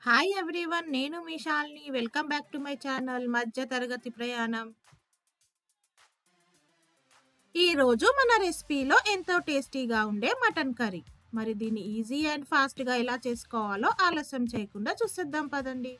Hi everyone, నేను మీ Shalini. Welcome back to my channel మధ్య తరగతి ప్రయాణం. ఈరోజు మన రెసిపీలో ఎంతో టేస్టీగా ఉండే మటన్ కర్రీ. మరి దీన్ని ఈజీ అండ్ ఫాస్ట్గా ఎలా చేసుకోవాలో ఆలస్యం చేయకుండా చూసేద్దాం పదండి.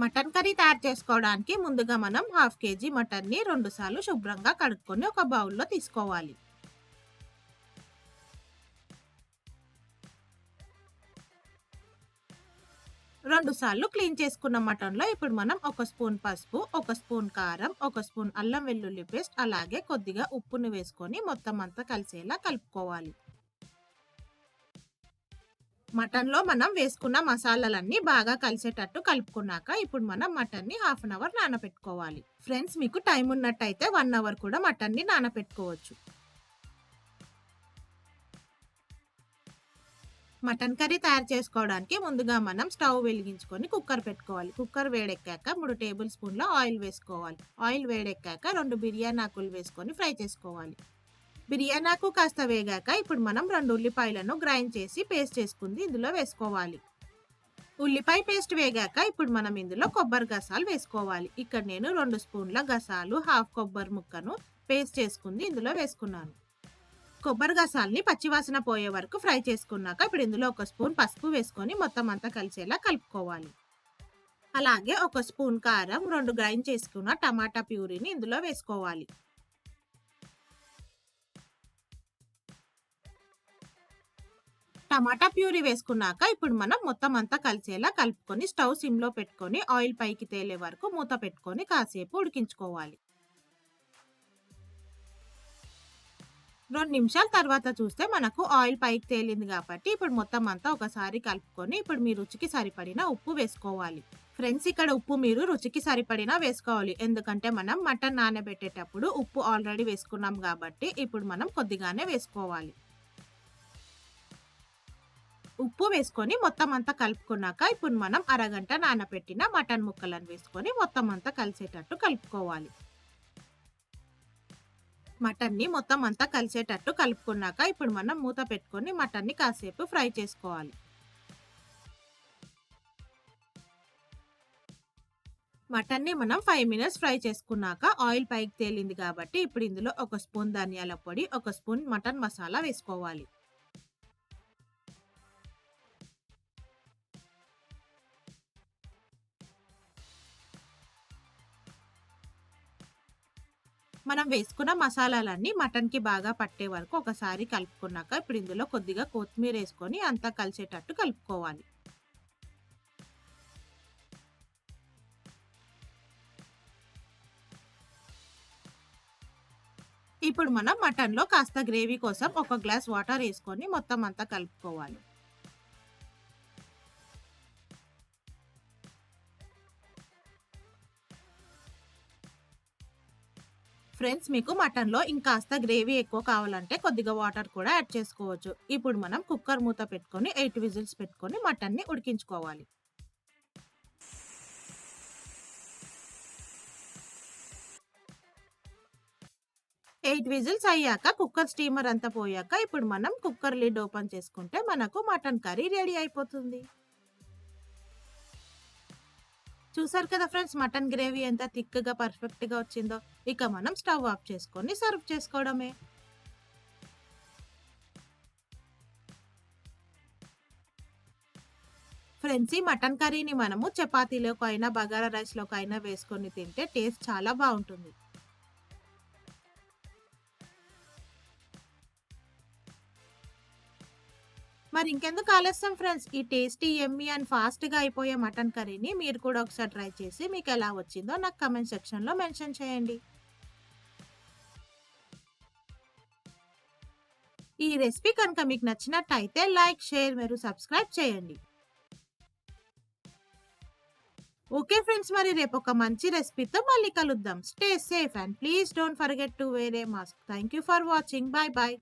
మటన్ కర్రీ తయారు చేసుకోవడానికి ముందుగా మనం 1/2 kg మటన్ని 2 సార్లు శుభ్రంగా కడుక్కొని ఒక బౌల్లో తీసుకోవాలి. రెండు సార్లు క్లీన్ చేసుకున్న మటన్లో ఇప్పుడు మనం 1 స్పూన్ పసుపు, 1 స్పూన్ కారం, 1 స్పూన్ అల్లం వెల్లుల్లి పేస్ట్, అలాగే కొద్దిగా ఉప్పుని వేసుకొని మొత్తం అంతా కలిసేలా కలుపుకోవాలి. మటన్లో మనం వేసుకున్న మసాలాలన్నీ బాగా కలిసేటట్టు కలుపుకున్నాక ఇప్పుడు మనం మటన్ని 1/2 అవర్ నానబెట్టుకోవాలి. ఫ్రెండ్స్, మీకు టైం ఉన్నట్టయితే 1 అవర్ కూడా మటన్ని నానబెట్టుకోవచ్చు. మటన్ కర్రీ తయారు చేసుకోవడానికి ముందుగా మనం స్టవ్ వెలిగించుకొని కుక్కర్ పెట్టుకోవాలి. కుక్కర్ వేడెక్కాక 3 టేబుల్ స్పూన్ల ఆయిల్ వేసుకోవాలి. ఆయిల్ వేడెక్కాక 2 బిర్యానీ ఆకులు వేసుకొని ఫ్రై చేసుకోవాలి. బిర్యానీ ఆకు కాస్త వేగాక ఇప్పుడు మనం 2 ఉల్లిపాయలను గ్రైండ్ చేసి పేస్ట్ చేసుకుంది ఇందులో వేసుకోవాలి. ఉల్లిపాయ పేస్ట్ వేగాక ఇప్పుడు మనం ఇందులో కొబ్బరి గసాలు వేసుకోవాలి. ఇక్కడ నేను 2 స్పూన్ల గసాలు, 1/2 కొబ్బరి ముక్కను పేస్ట్ చేసుకుంది ఇందులో వేసుకున్నాను. కొబ్బరి గసాల్ని పచ్చివాసన పోయే వరకు ఫ్రై చేసుకున్నాక ఇప్పుడు ఇందులో 1 స్పూన్ పసుపు వేసుకొని మొత్తం అంతా కలిసేలా కలుపుకోవాలి. అలాగే 1 స్పూన్ కారం, 2 గ్రైండ్ చేసుకున్న టమాటా ప్యూరీని ఇందులో వేసుకోవాలి. టమాటా ప్యూరీ వేసుకున్నాక ఇప్పుడు మనం మొత్తం అంతా కలిసేలా కలుపుకొని స్టవ్ సిమ్లో పెట్టుకొని ఆయిల్ పైకి తేలే వరకు మూత పెట్టుకొని కాసేపు ఉడికించుకోవాలి. 2 నిమిషాల తర్వాత చూస్తే మనకు ఆయిల్ పైకి తేలింది కాబట్టి ఇప్పుడు మొత్తం అంతా ఒకసారి కలుపుకొని ఇప్పుడు మీ రుచికి సరిపడిన ఉప్పు వేసుకోవాలి. ఫ్రెండ్స్, ఇక్కడ ఉప్పు మీరు రుచికి సరిపడినా వేసుకోవాలి. ఎందుకంటే మనం మటన్ నానబెట్టేటప్పుడు ఉప్పు ఆల్రెడీ వేసుకున్నాం కాబట్టి ఇప్పుడు మనం కొద్దిగానే వేసుకోవాలి. ఉప్పు వేసుకొని మొత్తం అంతా కలుపుకున్నాక ఇప్పుడు మనం అరగంట నానబెట్టిన మటన్ ముక్కలను వేసుకొని మొత్తం అంతా కలిసేటట్టు కలుపుకోవాలి. మటన్ని మొత్తం అంతా కలిసేటట్టు కలుపుకున్నాక ఇప్పుడు మనం మూత పెట్టుకొని మటన్ని కాసేపు ఫ్రై చేసుకోవాలి. మటన్ని మనం 5 మినిట్స్ ఫ్రై చేసుకున్నాక ఆయిల్ పైకి తేలింది కాబట్టి ఇప్పుడు ఇందులో 1 స్పూన్ ధనియాల పొడి, 1 స్పూన్ మటన్ మసాలా వేసుకోవాలి. మనం వేసుకున్న మసాలాలన్నీ మటన్కి బాగా పట్టే వరకు ఒకసారి కలుపుకున్నాక ఇప్పుడు ఇందులో కొద్దిగా కొత్తిమీర వేసుకొని అంతా కలిసేటట్టు కలుపుకోవాలి. ఇప్పుడు మనం మటన్లో కాస్త గ్రేవీ కోసం 1 గ్లాస్ వాటర్ వేసుకొని మొత్తం అంతా కలుపుకోవాలి. ఫ్రెండ్స్, మీకు మటన్లో ఇంకాస్త గ్రేవీ ఎక్కువ కావాలంటే కొద్దిగా వాటర్ కూడా యాడ్ చేసుకోవచ్చు. ఇప్పుడు మనం కుక్కర్ మూత పెట్టుకొని 8 విజిల్స్ పెట్టుకొని మటన్ని ఉడికించుకోవాలి. 8 విజిల్స్ అయ్యాక కుక్కర్ స్టీమర్ అంతా పోయాక ఇప్పుడు మనం కుక్కర్ లిడ్ ఓపెన్ చేసుకుంటే మనకు మటన్ కర్రీ రెడీ అయిపోతుంది. చూసారు కదా ఫ్రెండ్స్, మటన్ గ్రేవీ ఎంత థిక్గా పర్ఫెక్ట్గా వచ్చిందో. ఇక మనం స్టవ్ ఆఫ్ చేసుకొని సర్వ్ చేసుకోవడమే. ఫ్రెండ్స్, ఈ మటన్ కర్రీని మనము చపాతీలోకి అయినా బగారా రైస్లోకి అయినా వేసుకొని తింటే టేస్ట్ చాలా బాగుంటుంది. మరి ఇంకెందుకు ఆలస్యం ఫ్రెండ్స్, ఈ టేస్టీ, యమ్మీ అండ్ ఫాస్ట్గా అయిపోయే మటన్ కర్రీని మీరు కూడా ఒకసారి ట్రై చేసి మీకు ఎలా వచ్చిందో నాకు కమెంట్ సెక్షన్లో మెన్షన్ చేయండి. ఈ రెసిపీ కనుక మీకు నచ్చినట్టయితే లైక్, షేర్ మరియు సబ్స్క్రైబ్ చేయండి. ఓకే ఫ్రెండ్స్, మరి రేపు ఒక మంచి రెసిపీతో మళ్ళీ కలుద్దాం. Stay safe and please don't forget to wear a mask. Thank you for watching. Bye bye.